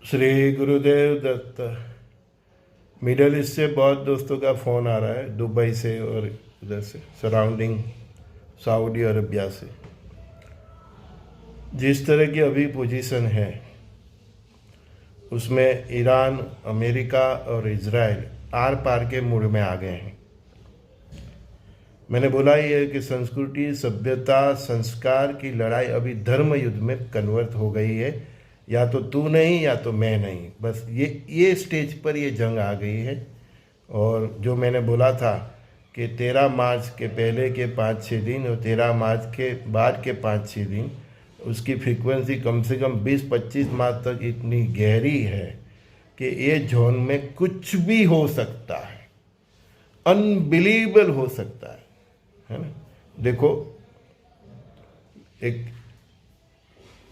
Shri Gurudev Datta. Middle east से बहुत दोस्तों का फ़ोन आ रहा है, दुबई से और उधर से सराउंडिंग सऊदी अरबिया से। जिस तरह की अभी पोजीशन है उसमें ईरान, अमेरिका और इजराइल आर पार के मूड में आ गए हैं। मैंने बोला ही है कि संस्कृति, सभ्यता, संस्कार की लड़ाई अभी धर्म युद्ध में कन्वर्ट हो गई है। या तो तू नहीं या तो मैं नहीं, बस ये स्टेज पर ये जंग आ गई है। और जो मैंने बोला था कि 13 मार्च के पहले के 5-6 दिन और 13 मार्च के बाद के 5-6 दिन उसकी फ्रीक्वेंसी कम से कम 20-25 मार्च तक इतनी गहरी है कि ये जोन में कुछ भी हो सकता है, अनबिलीवेबल हो सकता है ना। देखो, एक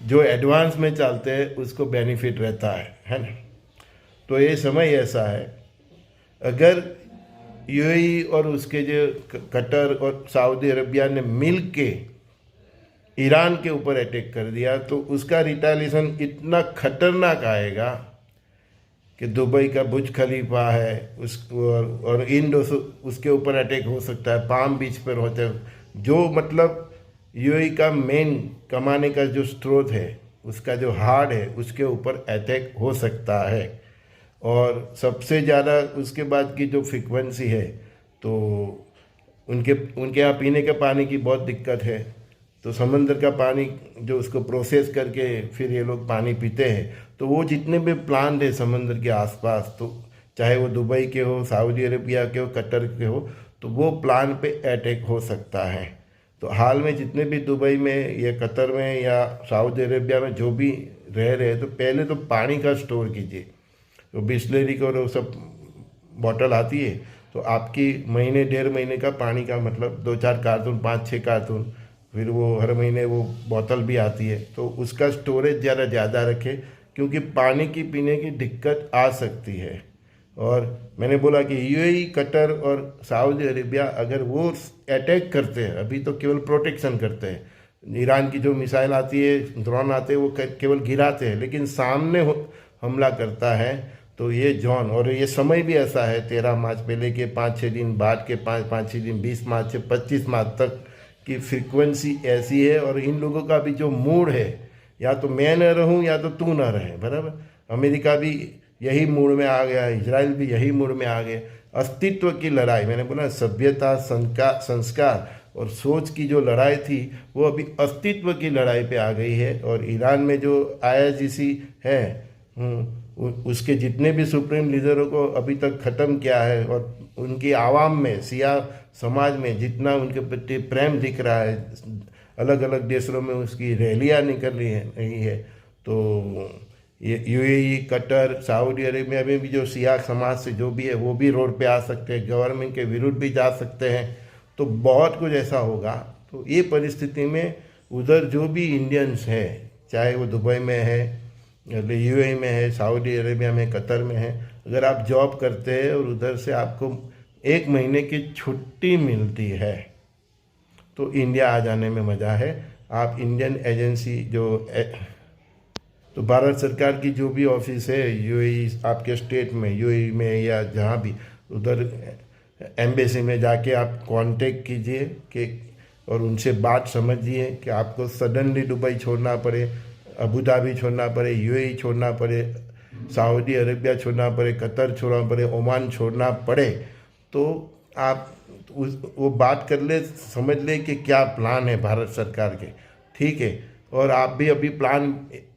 जो एडवांस में चलते हैं उसको बेनिफिट रहता है ना। तो ये समय ऐसा है, अगर यूएई और उसके जो कतर और सऊदी अरबिया ने मिल के ईरान के ऊपर अटैक कर दिया तो उसका रिटेलिएशन इतना खतरनाक आएगा कि दुबई का बुर्ज खलीफा है और इंड उसके ऊपर अटैक हो सकता है। पाम बीच पर होते जो मतलब यूएई का मेन कमाने का जो स्रोत है, उसका जो हार्ड है, उसके ऊपर अटैक हो सकता है। और सबसे ज़्यादा उसके बाद की जो फ्रीक्वेंसी है, तो उनके यहाँ पीने के पानी की बहुत दिक्कत है। तो समंदर का पानी जो उसको प्रोसेस करके फिर ये लोग पानी पीते हैं, तो वो जितने भी प्लांट है समंदर के आसपास, तो चाहे वो दुबई के हो, सऊदी अरेबिया के हो, कतर के हो, तो वो प्लान पे अटैक हो सकता है। तो हाल में जितने भी दुबई में या कतर में या सऊदी अरेबिया में जो भी रह रहे हैं, तो पहले तो पानी का स्टोर कीजिए। तो बिस्लेरी का वो सब बॉटल आती है, तो आपकी महीने 1.5 महीने का पानी का मतलब 2-4 कार्टून, 5-6 कार्टून, फिर वो हर महीने वो बोतल भी आती है, तो उसका स्टोरेज ज़्यादा रखें, क्योंकि पानी की पीने की दिक्कत आ सकती है। और मैंने बोला कि यूएई, कतर और सऊदी अरेबिया अगर वो अटैक करते हैं, अभी तो केवल प्रोटेक्शन करते हैं। ईरान की जो मिसाइल आती है, ड्रोन आते हैं, वो केवल गिराते हैं, लेकिन सामने हमला करता है तो ये जॉन। और ये समय भी ऐसा है, 13 मार्च पहले के 5-6 दिन, बाद के 5-6 दिन, 20 मार्च से 25 मार्च तक की फ्रीक्वेंसी ऐसी है। और इन लोगों का भी जो मूड है, या तो मैं न रहूं या तो तू न रहे, बराबर। अमेरिका भी यही मूड में आ गया, इजराइल भी यही मूड में आ गया। अस्तित्व की लड़ाई, मैंने बोला सभ्यता, संस्कार और सोच की जो लड़ाई थी, वो अभी अस्तित्व की लड़ाई पे आ गई है। और ईरान में जो आईआरजीसी है, उसके जितने भी सुप्रीम लीडरों को अभी तक ख़त्म किया है, और उनकी आवाम में, सिया समाज में जितना उनके प्रति प्रेम दिख रहा है, अलग अलग देशों में उसकी रैलियाँ निकल रही है। तो ये यूएई, कतर, सऊदी अरेबिया में भी जो सिया समाज से जो भी है, वो भी रोड पे आ सकते हैं, गवर्नमेंट के विरुद्ध भी जा सकते हैं। तो बहुत कुछ ऐसा होगा। तो ये परिस्थिति में उधर जो भी इंडियंस हैं, चाहे वो दुबई में है, यूएई में है, सऊदी अरेबिया में, कतर में है, अगर आप जॉब करते हैं और उधर से आपको 1 महीने की छुट्टी मिलती है, तो इंडिया आ जाने में मज़ा है। आप इंडियन एजेंसी तो भारत सरकार की जो भी ऑफिस है यूएई, आपके स्टेट में, यूएई में या जहाँ भी, उधर एम्बेसी में जाके आप कांटेक्ट कीजिए कि और उनसे बात समझिए कि आपको सडनली दुबई छोड़ना पड़े, अबू धाबी छोड़ना पड़े, यूएई छोड़ना पड़े, सऊदी अरेबिया छोड़ना पड़े, कतर छोड़ना पड़े, ओमान छोड़ना पड़े, तो आप वो बात कर ले, समझ ले कि क्या प्लान है भारत सरकार के, ठीक है। और आप भी अभी प्लान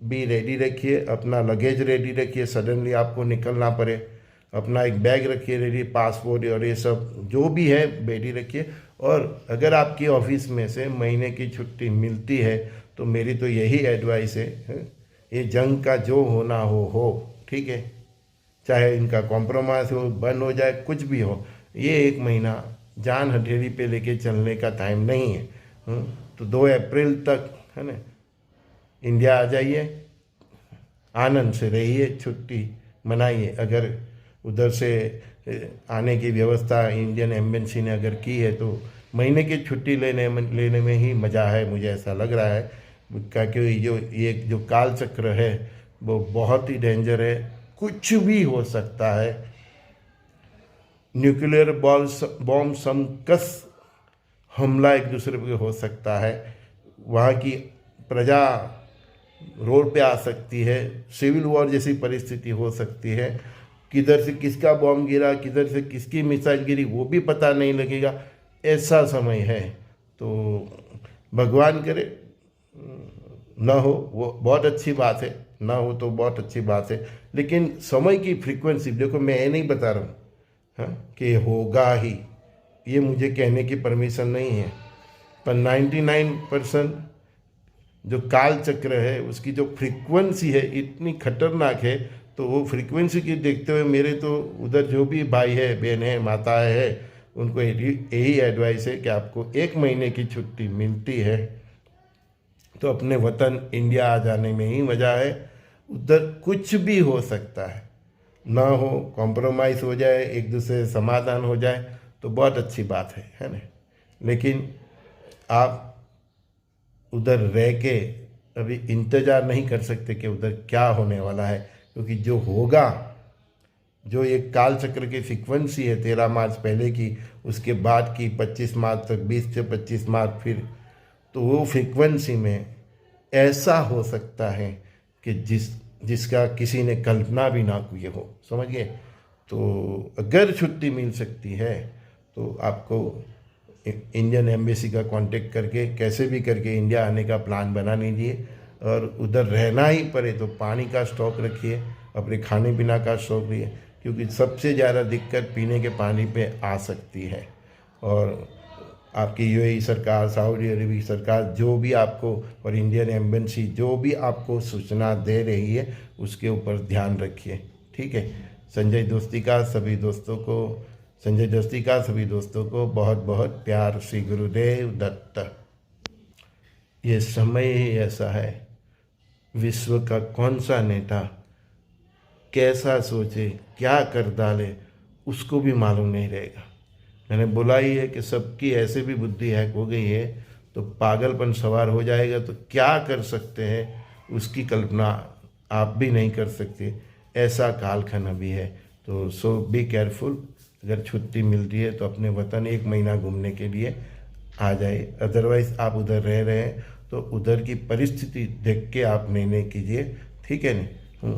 भी रेडी रखिए, अपना लगेज रेडी रखिए, सडनली आपको निकलना पड़े, अपना एक बैग रखिए रेडी, पासपोर्ट और ये सब जो भी है रेडी रखिए। और अगर आपकी ऑफिस में से महीने की छुट्टी मिलती है, तो मेरी तो यही एडवाइस है, ये जंग का जो होना हो, ठीक है, चाहे इनका कॉम्प्रोमाइज़ हो, बंद हो जाए, कुछ भी हो, ये 1 महीना जान हथेली पे लेके चलने का टाइम नहीं है। तो 2 अप्रैल तक, है ना, इंडिया आ जाइए, आनंद से रहिए, छुट्टी मनाइए। अगर उधर से आने की व्यवस्था इंडियन एम्बेसी ने अगर की है, तो महीने की छुट्टी लेने में ही मज़ा है, मुझे ऐसा लग रहा है। क्योंकि ये जो काल चक्र है, वो बहुत ही डेंजर है, कुछ भी हो सकता है। न्यूक्लियर बॉम्ब समकस हमला एक दूसरे पे हो सकता है, वहाँ की प्रजा रोड पे आ सकती है, सिविल वॉर जैसी परिस्थिति हो सकती है, किधर से किसका बॉम्ब गिरा, किधर से किसकी मिसाइल गिरी वो भी पता नहीं लगेगा, ऐसा समय है। तो भगवान करे ना हो, वो बहुत अच्छी बात है, ना हो तो बहुत अच्छी बात है, लेकिन समय की फ्रीक्वेंसी देखो, मैं ये नहीं बता रहा हूँ हाँ कि होगा ही, ये मुझे कहने की परमिशन नहीं है, पर 99% जो काल चक्र है उसकी जो फ्रीक्वेंसी है इतनी खतरनाक है। तो वो फ्रीक्वेंसी की देखते हुए मेरे तो उधर जो भी भाई है, बहन है, माताएं है, उनको यही एडवाइस है कि आपको 1 महीने की छुट्टी मिलती है तो अपने वतन इंडिया आ जाने में ही मज़ा है। उधर कुछ भी हो सकता है, ना हो, कॉम्प्रोमाइज़ हो जाए, एक दूसरे से समाधान हो जाए तो बहुत अच्छी बात है ना। लेकिन आप उधर रह के अभी इंतज़ार नहीं कर सकते कि उधर क्या होने वाला है, क्योंकि जो होगा, जो एक काल चक्र की फ्रीक्वेंसी है 13 मार्च पहले की, उसके बाद की 25 मार्च तक, 20 से 25 मार्च फिर, तो वो फ्रीक्वेंसी में ऐसा हो सकता है कि जिसका किसी ने कल्पना भी ना की हो, समझिए। तो अगर छुट्टी मिल सकती है तो आपको इंडियन एम्बेसी का कांटेक्ट करके कैसे भी करके इंडिया आने का प्लान बना लीजिए, और उधर रहना ही पड़े तो पानी का स्टॉक रखिए, अपने खाने पीना का स्टॉक रखिए, क्योंकि सबसे ज़्यादा दिक्कत पीने के पानी पे आ सकती है। और आपकी यूएई सरकार, सऊदी अरब सरकार जो भी आपको, और इंडियन एम्बेसी जो भी आपको सूचना दे रही है उसके ऊपर ध्यान रखिए, ठीक है। संजय दोस्ती का सभी दोस्तों को बहुत बहुत प्यार, श्री गुरुदेव दत्त। ये समय ही ऐसा है, विश्व का कौन सा नेता कैसा सोचे, क्या कर डाले, उसको भी मालूम नहीं रहेगा। मैंने बोला ही है कि सबकी ऐसे भी बुद्धि हैक हो गई है तो पागलपन सवार हो जाएगा, तो क्या कर सकते हैं उसकी कल्पना आप भी नहीं कर सकते, ऐसा कालखंड अभी है। तो सो बी केयरफुल। अगर छुट्टी मिलती है तो अपने वतन 1 महीना घूमने के लिए आ जाए, अदरवाइज़ आप उधर रह रहे हैं तो उधर की परिस्थिति देख के आप निर्णय कीजिए, ठीक है ना।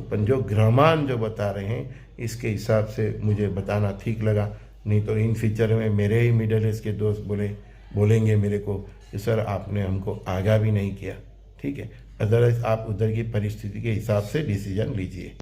पर जो ग्रामान जो बता रहे हैं इसके हिसाब से मुझे बताना ठीक लगा, नहीं तो इन फ्यूचर में मेरे ही मिडिल ईस्ट के दोस्त बोलेंगे मेरे को कि सर आपने हमको आगाह भी नहीं किया, ठीक है। अदरवाइज़ आप उधर की परिस्थिति के हिसाब से डिसीजन लीजिए।